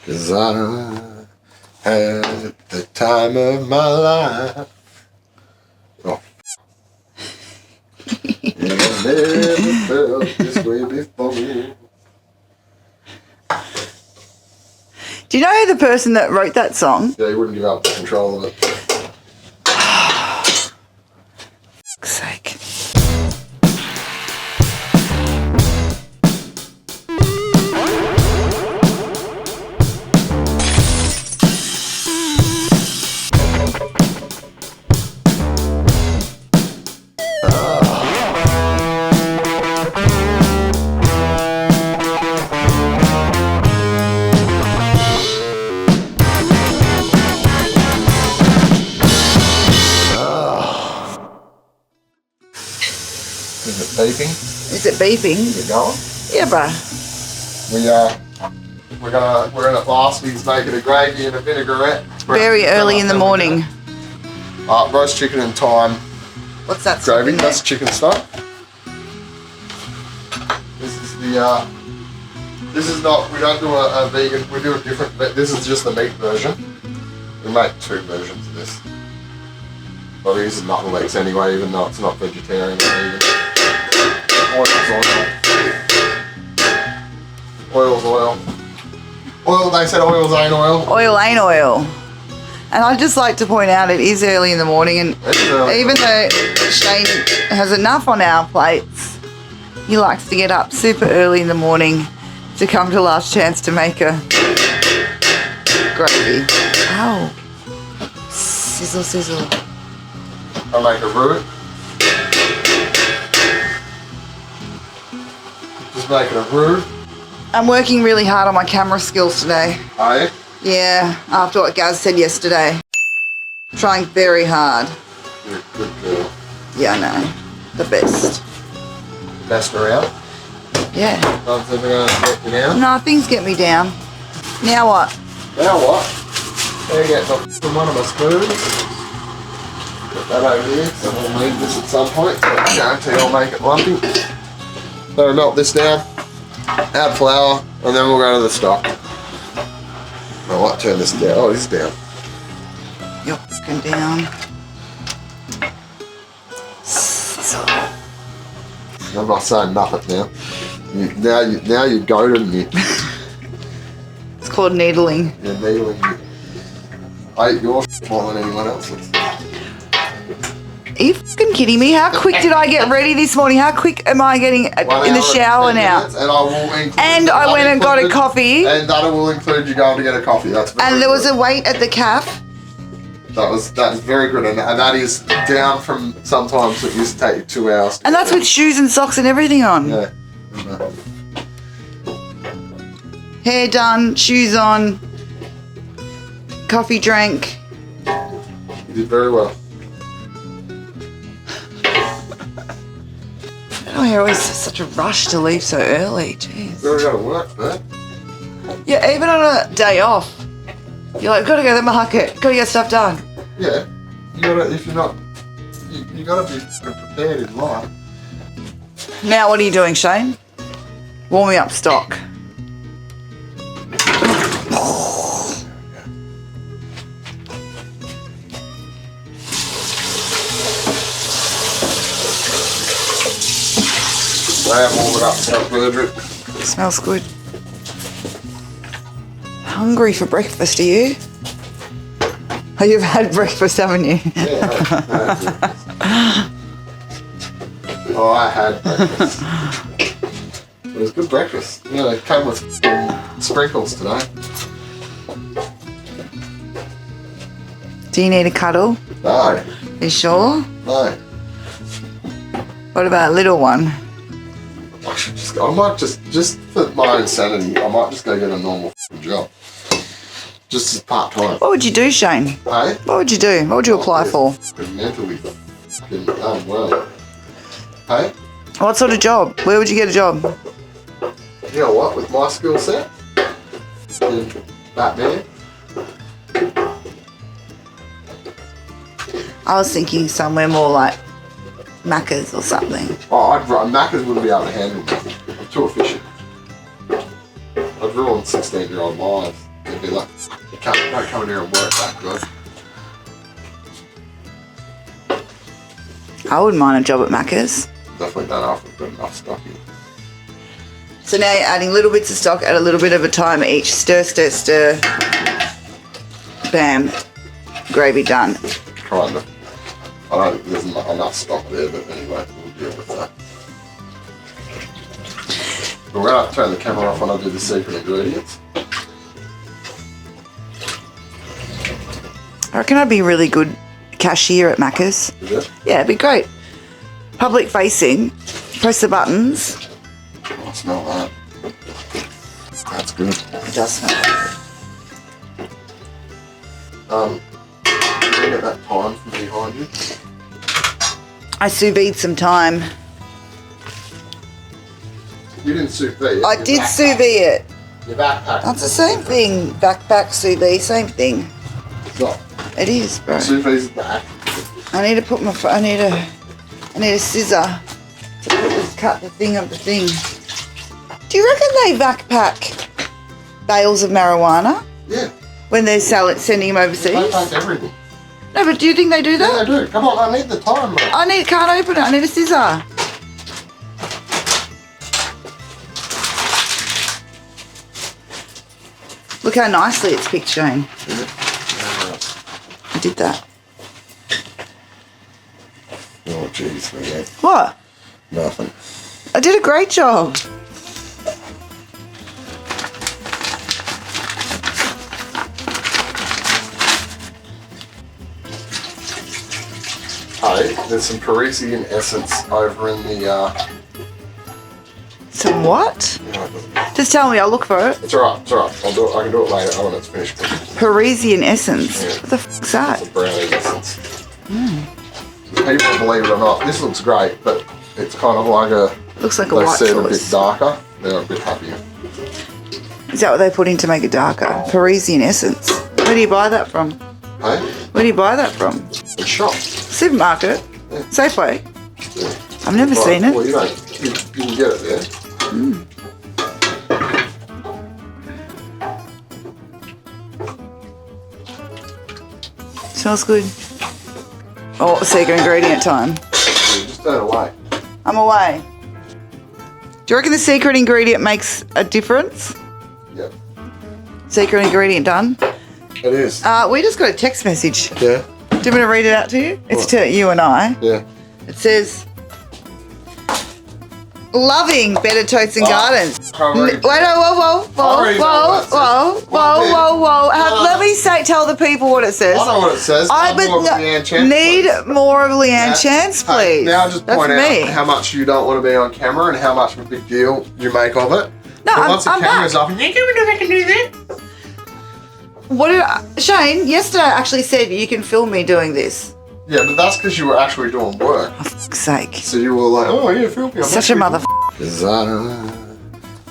'Cause I had the time of my life. Oh. And I never felt this way before. Do you know the person that wrote that song? Yeah, he wouldn't give up control of it. For fuck's sake. Is it beeping? Is it beeping? Is it going? Yeah, bruh. We're gonna last week's making a gravy and a vinaigrette. Very early in the morning. Roast chicken and thyme What's that? gravy. stuff in That's chicken stuff. This is the. This is not. We don't do a vegan. We do a different. This is just the meat version. We make two versions of this. But we're using mutton legs anyway, even though it's not vegetarian or vegan. Oil's oil. Oil's oil. Oil, they said oils ain't oil. Oil ain't oil. And I'd just like to point out it is early in the morning, and even though Shane has enough on our plates, he likes to get up super early in the morning to come to Last Chance to make a gravy. Ow. Sizzle, sizzle. I make a roux. Just making a roux. I'm working really hard on my camera skills today. Are you? Yeah, after what Gaz said yesterday. Trying very hard. You're a good girl. Yeah, I know. The best. Best around. Yeah. Nothing's ever going to get you down. No, things get me down. Now what? Now what? There you go. From one of my spoons. Put that over here, so we'll need this at some point. So I guarantee I'll make it lumpy. So melt this down. Add flour, and then we'll go to the stock. I might turn this down. Oh, this is down. You're fucking down. So, I'm not saying nothing now. Now you goaded me. it's called needling. You're needling me. I ate your more than anyone else's. Are you fucking kidding me? How quick did I get ready this morning? How quick am I getting in the shower now? And I will include. And I went and got a coffee. And that will include you going to get a coffee. That's very And there was good. a wait at the cafe. That is very good, and that is down from sometimes it used to take you 2 hours. And that's with shoes and socks and everything on. Yeah. Hair done, shoes on, coffee drank. You did very well. Oh, you're always such a rush to leave so early. Jeez. You already got to work, man. Yeah, even on a day off, you're like, gotta go to the market, gotta get stuff done. Yeah. You gotta. If you're not, you gotta be prepared in life. Now, what are you doing, Shane? Warming up stock. I am warming up stuff, Mildred. Smells good. Hungry for breakfast, are you? Oh, you've had breakfast, haven't you? Yeah. Oh, I had breakfast. It was good breakfast. Yeah, it came with sprinkles today. Do you need a cuddle? No, You sure? no. What about a little one? I might just for my own sanity, I might just go get a normal job. Just as part-time. What would you do, Shane? Hey? What would you do? What would you apply for? Mentally well. Hey? What sort of job? Where would you get a job? You know what, with my skill set? In Batman? I was thinking somewhere more like Macca's or something. Oh, Macca's wouldn't be able to handle me. I'm too efficient. I'd ruin 16-year-old lives. it'd be like, don't come in here and work that good. I wouldn't mind a job at Macca's. Definitely don't have to put enough stock in. So now you're adding little bits of stock at a little bit of a time each. Stir, stir, stir. Bam. Gravy done. Kind of. I don't think there's enough stock there, but anyway, we'll deal with that. But we're going to have to turn the camera off when I do the secret ingredients. I reckon I'd be a really good cashier at Macca's. Is it? Yeah, it'd be great. Public facing. Press the buttons. Oh, I smell that. That's good. It does smell good. Can you get that thyme from behind you? I sous vide some thyme. You didn't sous vide. I did sous vide it. Your backpack. That's the same thing. Backpack sous vide, same thing. It's not. It is, bro. Sous vide's back. I need to put my. I need a scissor to cut the thing of the thing. Do you reckon they backpack bales of marijuana Yeah. when they're sending them overseas? They backpack everything. No, but do you think they do that? Yeah, they do. Come on, I need the time, mate. Can't open it. I need a scissor. Look how nicely it's picked, Shane. Is it? I did that. Oh, jeez, man. What? Nothing. I did a great job. Hey, there's some Parisian Essence over in the, Some what? no, it doesn't. Just tell me, I'll look for it. It's alright, it's alright. I can do it later when it's finished. Parisian Essence. Yeah. What the fuck's that? It's a brownie essence. People, believe it or not, this looks great, but it's kind of like a, Looks like a they white said, a bit sauce. darker. They're a bit happier. Is that what they put in to make it darker? Parisian Essence. Where do you buy that from? Hey? Where do you buy that from? It's shop. Supermarket? Yeah. Safeway? Yeah. I've never seen it. Well, you can get it there. Smells good. Oh, secret ingredient time. You just turn away. I'm away. Do you reckon the secret ingredient makes a difference? Yep. Secret ingredient done. It is. We just got a text message. Yeah. Do you want me to read it out to you? It's What? to you and I. Yeah. It says, loving Better Totes and Gardens. Hurry. Wait, whoa. Let me tell the people what it says. I know what it says. Need more of Leanne Chance, Hey, please. now just That's point me. out how much you don't want to be on camera and how much of a big deal you make of it. No, But once the I'm camera's back. up, and you can do that. Shane, yesterday I actually said you can film me doing this. Yeah, but that's because you were actually doing work. For fuck's sake. So you were like, oh, yeah, film me. Such a mother. Because I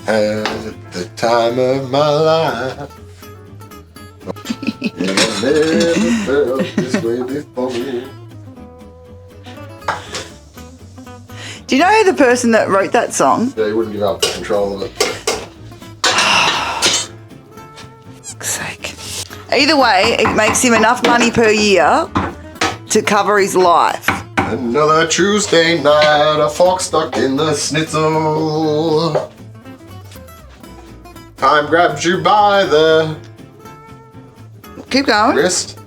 had the time of my life. And I never felt this way before. Do you know who the person that wrote that song? Yeah, you wouldn't give up the control of it. Fuck's sake. Either way, it makes him enough money per year to cover his life. Another Tuesday night, a fox stuck in the schnitzel. Time grabs you by the Keep going. wrist,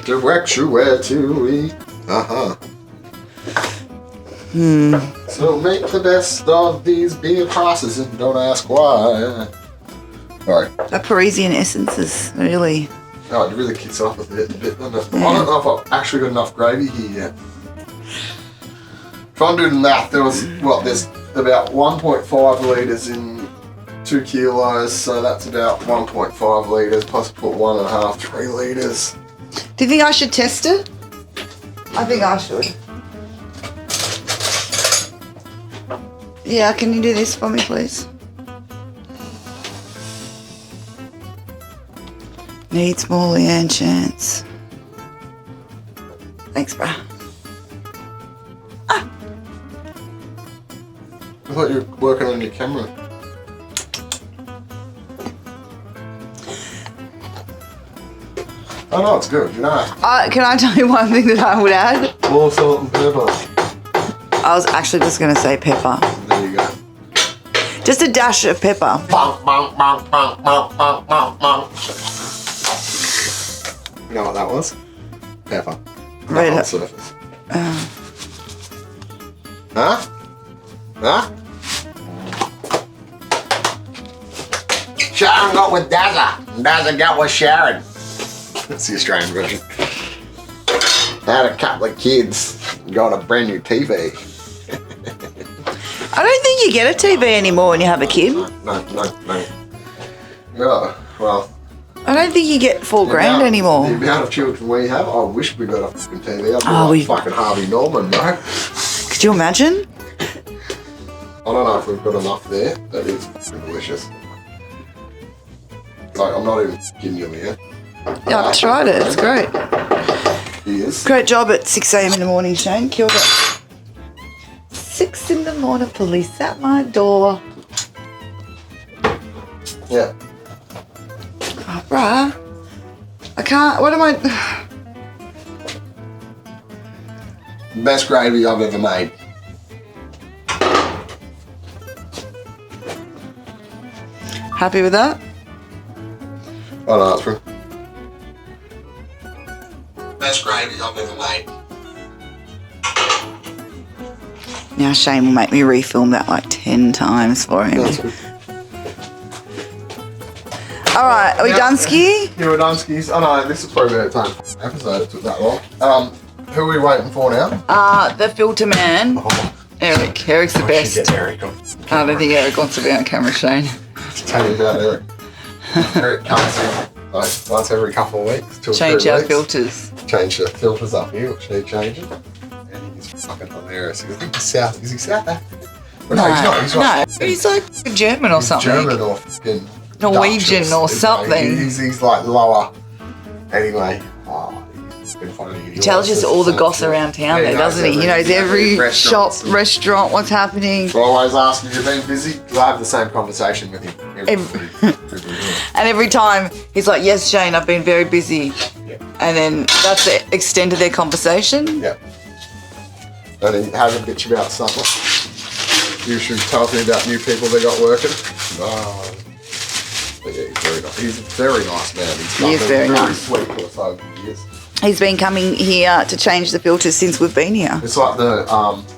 directs you where to eat. So make the best of these beer prices and don't ask why. Alright. That Parisian Essence is really... Oh, it really kicks off a bit, doesn't it? I don't know if I've actually got enough gravy here yet. If I'm doing math, there's about 1.5 litres in 2 kilos, so that's about 1.5 litres, plus put 1.5, 3 litres. Do you think I should test it? I think I should. Yeah, can you do this for me, please? Needs more Leanne Chance. Thanks, bruh. I thought you were working on your camera. Oh no, it's good, you know. Can I tell you one thing that I would add? More salt and pepper. I was actually just going to say pepper. There you go. Just a dash of pepper. Bonk, bonk, bonk, bonk, bonk, bonk, bonk, bonk. You know what that was? Pepper. Red on hot. surface. Huh? Huh? Sharon got with Dazza. And Dazza got with Sharon. That's the Australian version. Had a couple of kids. Got a brand new TV. I don't think you get a TV anymore when you have a kid. No. Yeah, well. I don't think you get $4,000 anymore. The amount of children we have, I wish we got a fucking TV. I'd be like fucking Harvey Norman, bro. Could you imagine? I don't know if we've got enough there. That is fucking delicious. Like, I'm not even kidding you here. Yeah, I've tried it. It's great. He is. Great job at 6 a.m. in the morning, Shane. Killed it. 6 in the morning, police at my door. Yeah. Oh, bruh. I can't. What am I? Best gravy I've ever made. Happy with that? Oh no, that's true. Best gravy I've ever made. Now Shane will make me refilm that like 10 times for him. That's good. All right, are we done ski? Yeah, we're done skis. Oh no, this is probably about time episode. It took that long. Who are we waiting for now? The filter man. Oh, Eric. Eric's the best. Get Eric on. I don't think Eric wants to be on camera, Shane. Tell you about Eric. Eric comes in like once every couple of weeks. 2 or 3 Change our weeks. filters. Change the filters up here, which need changing. And he's fucking hilarious. He goes, is he South African? Well, no, he's not. He's like German or something. German or fucking Norwegian Dutch or something. He's like lower. Anyway, he's been funny. He tells us all the goss around town there, doesn't he? He knows every shop, restaurant, what's happening. I always ask him, you've been busy? Because I have the same conversation with him. And every time he's like, yes, Shane, I've been very busy. Yeah. And then that's the extent of their conversation. Yeah. And then have a bitch about supper. Usually tells me about new people they got working. But yeah, he's a very nice man. He is very nice. Sweet course over the years. He's been coming here to change the filters since we've been here. It's like the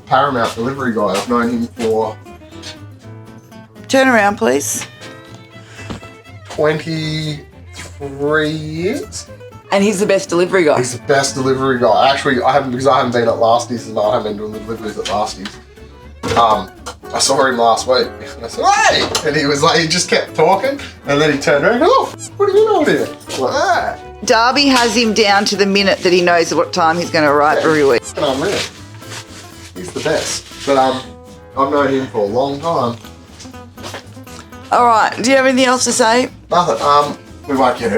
Paramount delivery guy. I've known him for Turn around, please. 23 years. And he's the best delivery guy. He's the best delivery guy. Actually, I haven't been at Lasties and I haven't been doing the deliveries at Lasties. I saw him last week. And I said, hey! And he was like, he just kept talking, and then he turned around and goes, oh, what are you doing here? I'm like, ah. Darby has him down to the minute that he knows what time he's going to arrive every week. Unreal. He's the best. But I've known him for a long time. All right. Do you have anything else to say? Nothing. We won't get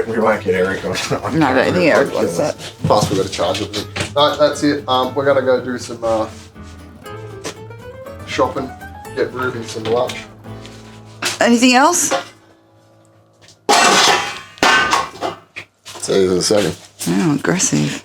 Eric on. No, I don't think Eric wants that. Plus, we've got to charge him. No, that's it. We're going to go do some shopping, get Ruby some lunch. Anything else? See you in a second. Oh, aggressive.